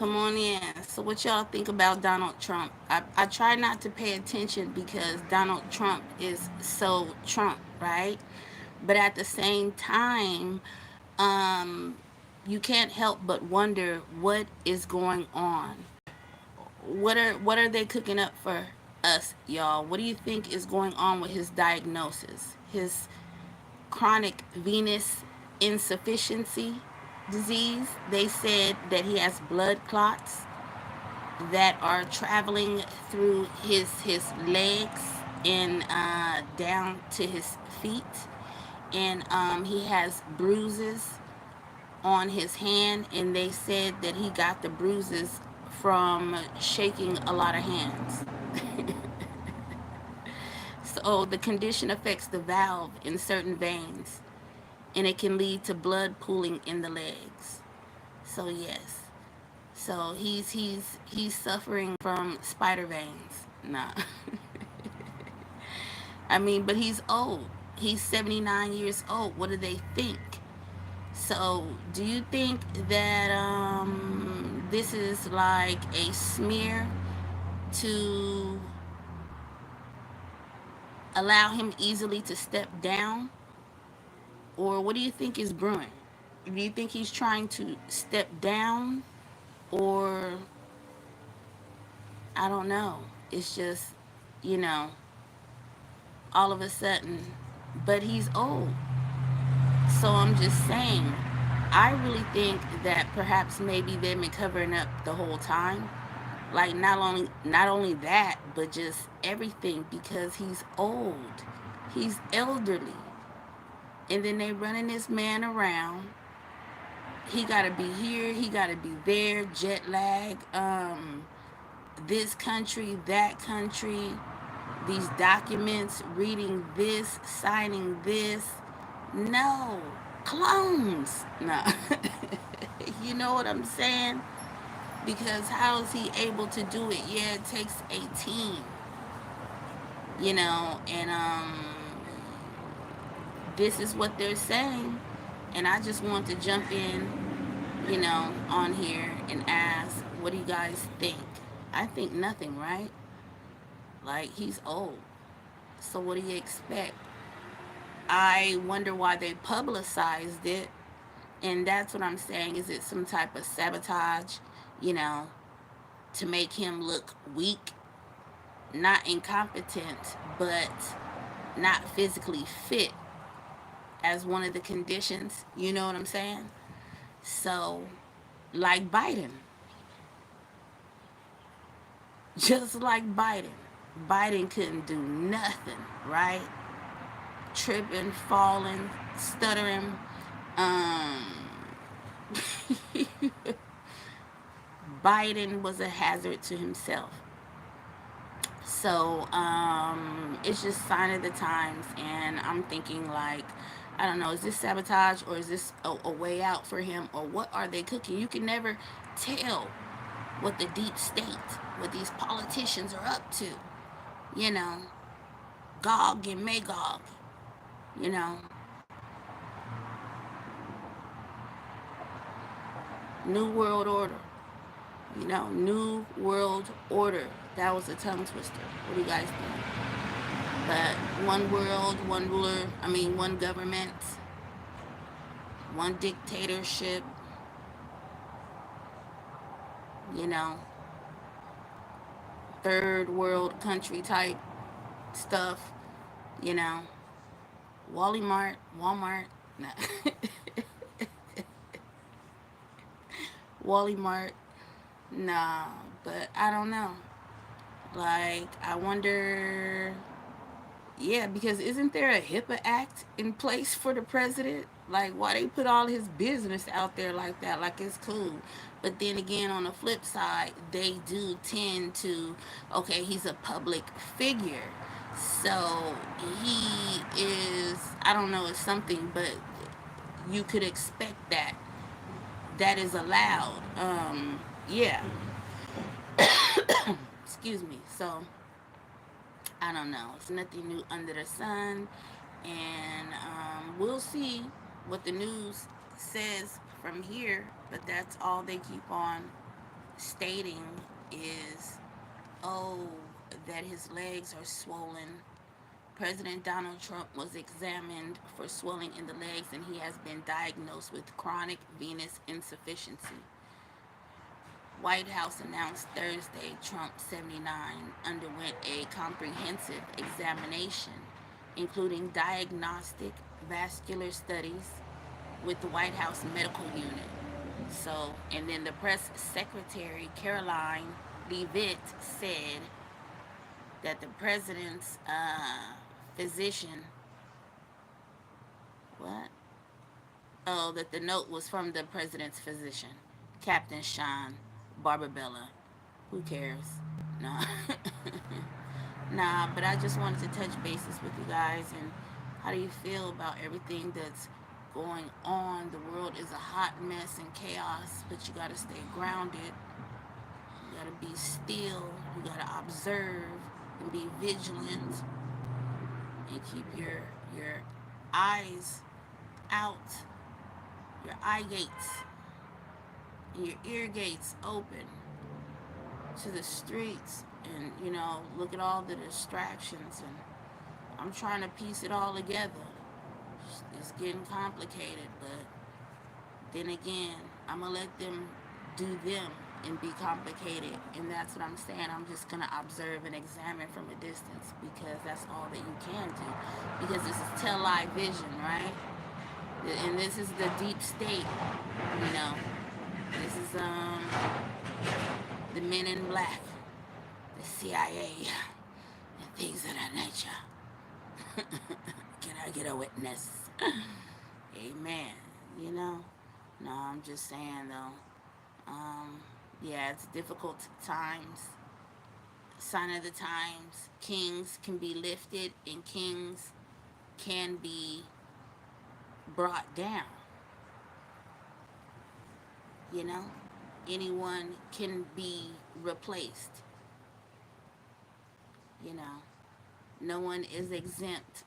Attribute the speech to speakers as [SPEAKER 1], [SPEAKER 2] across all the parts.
[SPEAKER 1] Come on in. So, what y'all think about Donald Trump? I try not to pay attention because Donald Trump is so Trump, right? But at the same time, um, you can't help but wonder what is going on. What are they cooking up for us, y'all? What do you think is going on with his diagnosis? His chronic venous insufficiency disease. They said that he has blood clots that are traveling through his legs and down to his feet, and he has bruises on his hand, and they said that he got the bruises from shaking a lot of hands. So the condition affects the valve in certain veins, and it can lead to blood pooling in the legs. So yes, so he's suffering from spider veins. Nah. I mean, but he's old. He's 79 years old. What do they think? So, do you think that this is like a smear to allow him easily to step down? Or what do you think is brewing? Do you think he's trying to step down? Or I don't know. It's just, you know, all of a sudden. But he's old. So I'm just saying, I really think that perhaps maybe they've been covering up the whole time. Like not only that, but just everything because he's old. He's elderly. And then they running this man around. He gotta be here, he gotta be there, jet lag, this country, that country, these documents, reading this, signing this. No, clones. No. You know what I'm saying? Because how is he able to do it? Yeah, it takes a team, and this is what they're saying. And I just want to jump in, on here and ask, what do you guys think? I think nothing, right? Like, he's old. So what do you expect? I wonder why they publicized it. And that's what I'm saying. Is it some type of sabotage, you know, to make him look weak, not incompetent, but not physically fit as one of the conditions? You know what I'm saying? So, like Biden, just like Biden couldn't do nothing, right? Tripping, falling, stuttering. Um, Biden was a hazard to himself. So it's just sign of the times, and I'm thinking like, I don't know, is this sabotage or is this a way out for him, or what are they cooking? You can never tell what the deep state, what these politicians are up to. You know, Gog and Magog. You know, New World Order. New World Order. That was a tongue twister. What do you guys think? But one world, one ruler, one government, one dictatorship, you know, third world country type stuff, you know, Wally Mart, Walmart, nah. Wally Mart, nah, but I don't know. Like, I wonder, yeah, because isn't there a HIPAA Act in place for the president? Like, why they put all his business out there like that? Like, it's cool. But then again, on the flip side, they do tend to, okay, he's a public figure. So he is, I don't know, it's something, but you could expect that. That is allowed. Yeah. Excuse me. So, I don't know. It's nothing new under the sun. And we'll see what the news says from here. But that's all they keep on stating is, oh, that his legs are swollen. President Donald Trump was examined for swelling in the legs and he has been diagnosed with chronic venous insufficiency. White House announced Thursday Trump, 79, underwent a comprehensive examination, including diagnostic vascular studies with the White House medical unit. So, and then the press secretary, Caroline Leavitt, said that the president's physician, what? Oh, that the note was from the president's physician, Captain Sean Barbabella. Who cares? Nah. Nah, but I just wanted to touch bases with you guys. And how do you feel about everything that's going on? The world is a hot mess and chaos, but you gotta stay grounded. You gotta be still. You gotta observe and be vigilant and keep your eyes out, your eye gates and your ear gates open to the streets, and look at all the distractions. And I'm trying to piece it all together. It's getting complicated, but then again, I'm gonna let them do them and be complicated, and that's what I'm saying. I'm just gonna observe and examine from a distance, because that's all that you can do, because this is tell-lie vision, right? And this is the deep state. This is the men in black, the CIA, and things of that nature. Can I get a witness? Amen. You know? No, I'm just saying though. Yeah, it's difficult times. Sign of the times. Kings can be lifted and kings can be brought down. You know? Anyone can be replaced. You know? No one is exempt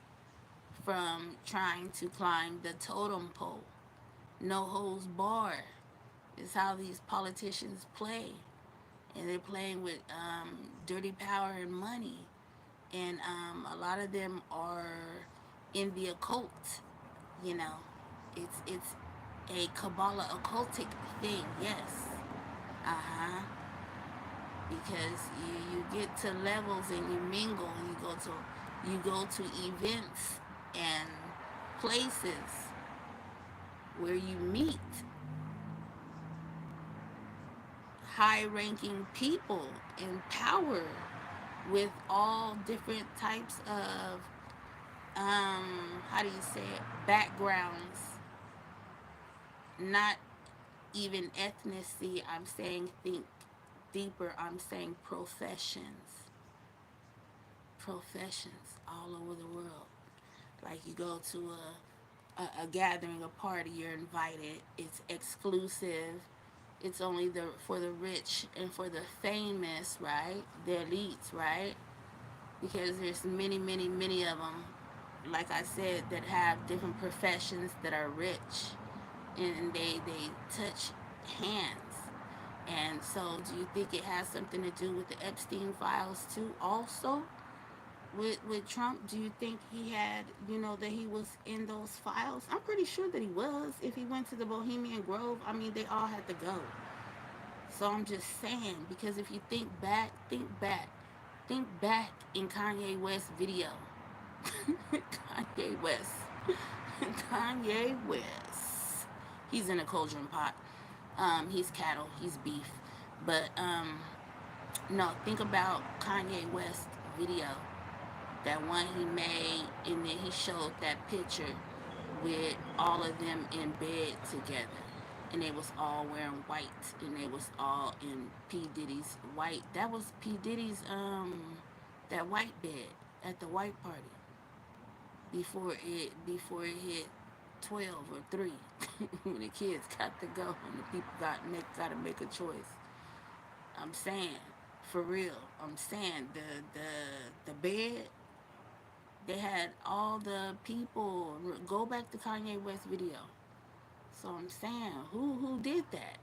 [SPEAKER 1] from trying to climb the totem pole. No holds barred is how these politicians play. And they're playing with dirty power and money. And a lot of them are in the occult. You know, it's a Kabbalah occultic thing, yes. Uh-huh. Because you get to levels and you mingle and you go to events and places where you meet high ranking people in power with all different types of how do you say it, backgrounds, not even ethnicity. I'm saying think deeper. I'm saying professions all over the world. Like you go to a gathering, a party, you're invited. It's exclusive. It's only for the rich and for the famous, right? The elites, right? Because there's many, many, many of them, like I said, that have different professions that are rich, and they touch hands. And so, do you think it has something to do with the Epstein files too? Also, with Trump, do you think he had, that he was in those files? I'm pretty sure that he was. If he went to the Bohemian Grove, I mean, they all had to go. So I'm just saying, because if you think back in Kanye West video. Kanye West. Kanye West. He's in a cauldron pot. He's cattle. He's beef. But no, think about Kanye West video. That one he made, and then he showed that picture with all of them in bed together. And they was all wearing white, and they was all in P. Diddy's white. That was P. Diddy's that white bed at the white party before it hit 12 or 3 when the kids got to go and the people got to make a choice. I'm saying, for real. I'm saying the bed, they had all the people. Go back to Kanye West video. So I'm saying, who did that?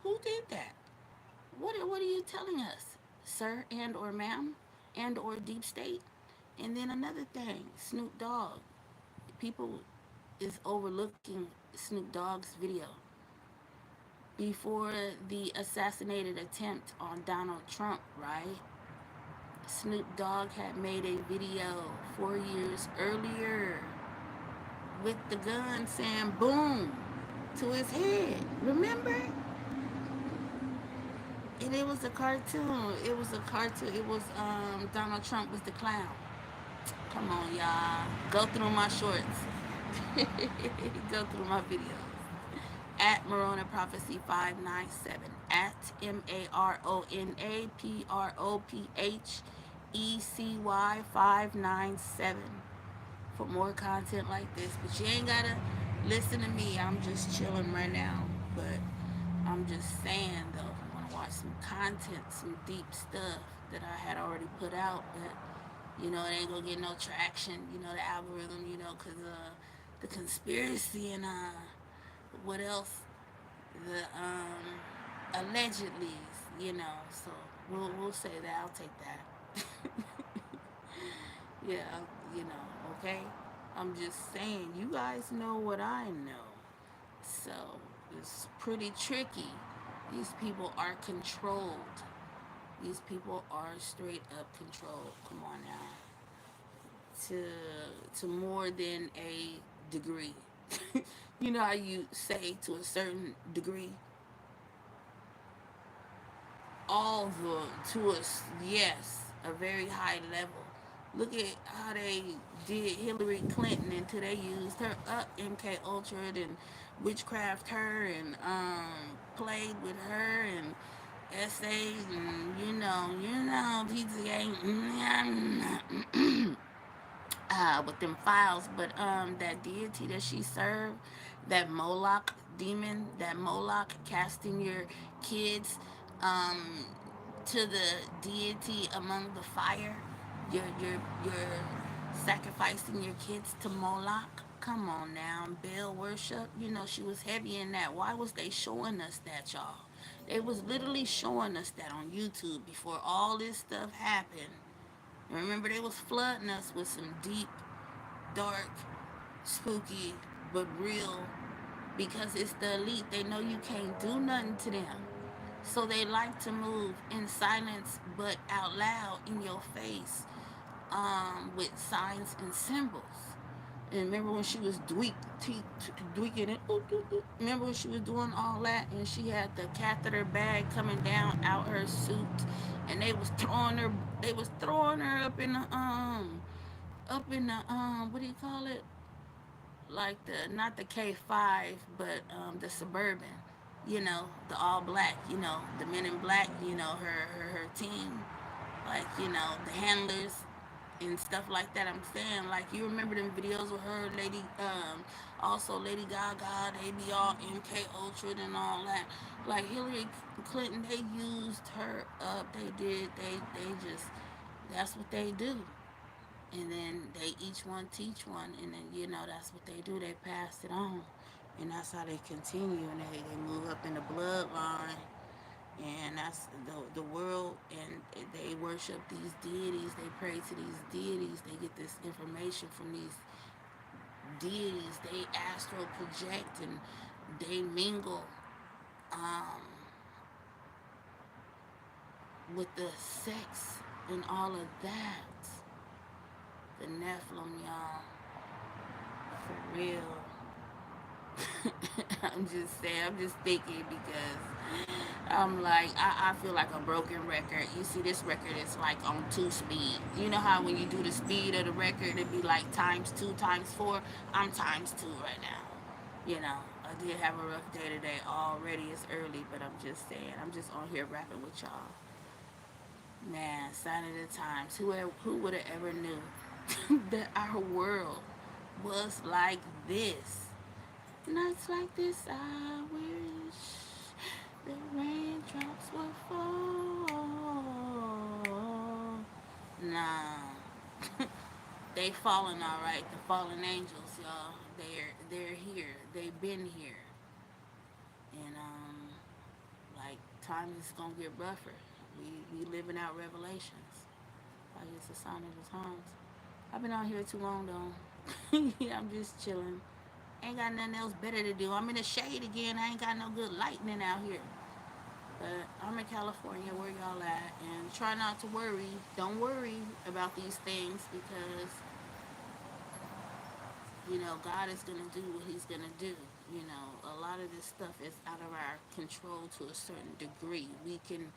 [SPEAKER 1] Who did that? What are you telling us, sir and or ma'am and or deep state? And then another thing, Snoop Dogg. People is overlooking Snoop Dogg's video before the assassinated attempt on Donald Trump, right? Snoop Dogg had made a video 4 years earlier with the gun saying boom to his head. Remember? And it was a cartoon. It was a cartoon. It was Donald Trump was the clown. Come on, y'all. Go through my shorts. Go through my videos. At Marona Prophecy 597. At MARONAPROPHECY 597 for more content like this. But you ain't gotta listen to me. I'm just chilling right now. But I'm just saying though, if you wanna watch some content, some deep stuff that I had already put out, but it ain't gonna get no traction. The algorithm. Cause the conspiracy and what else? The allegedly. So we'll say that. I'll take that. Yeah, okay? I'm just saying, you guys know what I know. So it's pretty tricky. These people are controlled. These people are straight up controlled. Come on now. To to more than a degree. You know how you say to a certain degree? All the to us, yes, a very high level. Look at how they did Hillary Clinton until they used her up MK Ultra and witchcraft her and played with her and essays and pizza game with them files, but that deity that she served, that Moloch demon, that Moloch casting your kids um, to the deity among the fire, you're sacrificing your kids to Moloch. Come on now, Baal worship. She was heavy in that. Why was they showing us that, y'all? They was literally showing us that on YouTube before all this stuff happened. Remember, they was flooding us with some deep, dark, spooky, but real, because it's the elite. They know you can't do nothing to them. So they like to move in silence but out loud in your face with signs and symbols. And remember when she was tweaking it? Remember when she was doing all that and she had the catheter bag coming down out her suit, and they was throwing her. They was throwing her up in the what do you call it? Like the not the K5, but the Suburban. The all black. The Men in Black. Her team, like the handlers and stuff like that. I'm saying, like, you remember them videos with her, also Lady Gaga. They be all MK Ultra and all that. Like Hillary Clinton, they used her up. They did. They just, that's what they do. And then they each one teach one, and then that's what they do. They pass it on, and that's how they continue, and they move up in the bloodline, and that's the world, and they worship these deities. They pray to these deities. They get this information from these deities. They astral project, and they mingle um, with the sex and all of that. The Nephilim, y'all, for real. I'm just saying, I'm just thinking because I'm like, I feel like a broken record. You see, this record is like on 2 speed. You know how when you do the speed of the record, it'd be like times 2, times 4. I'm times 2 right now. I did have a rough day today already. It's early, but I'm just saying, I'm just on here rapping with y'all. Man, sign of the times. Who would have ever knew that our world was like this? Nights like this, I wish the raindrops would fall. Nah, they fallen all right. The fallen angels, y'all. They're here. They've been here, and like times it's gonna get rougher. We living out revelations. Like it's a sign of the times. I've been out here too long though. Yeah, I'm just chilling. Ain't got nothing else better to do. I'm in the shade again. I ain't got no good lightning out here. But I'm in California, where y'all at, and try not to worry. Don't worry about these things because God is gonna do what He's gonna do. A lot of this stuff is out of our control to a certain degree. We can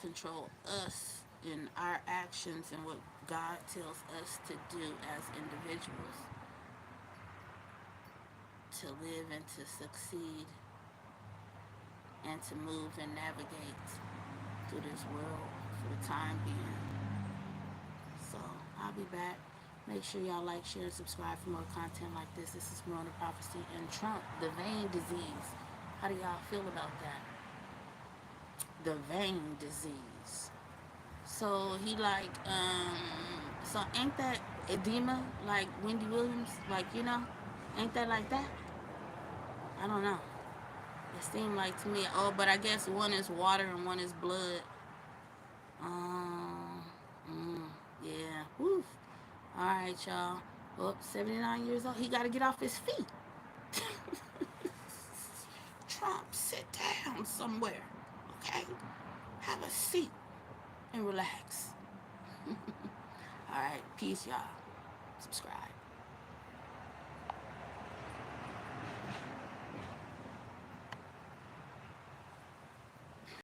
[SPEAKER 1] control us in our actions and what God tells us to do as individuals to live and to succeed and to move and navigate through this world for the time being. So I'll be back. Make sure y'all like, share, and subscribe for more content like this. This is Morona Prophecy and Trump, the vein disease. How do y'all feel about that? The vein disease. So he like, so ain't that edema like Wendy Williams? Like, ain't that like that? I don't know. It seemed like to me, but I guess one is water and one is blood. Um, mm, yeah. Woof. All right, y'all. Well, 79 years old. He got to get off his feet. Trump, sit down somewhere. Okay? Have a seat and relax. All right. Peace, y'all. Subscribe.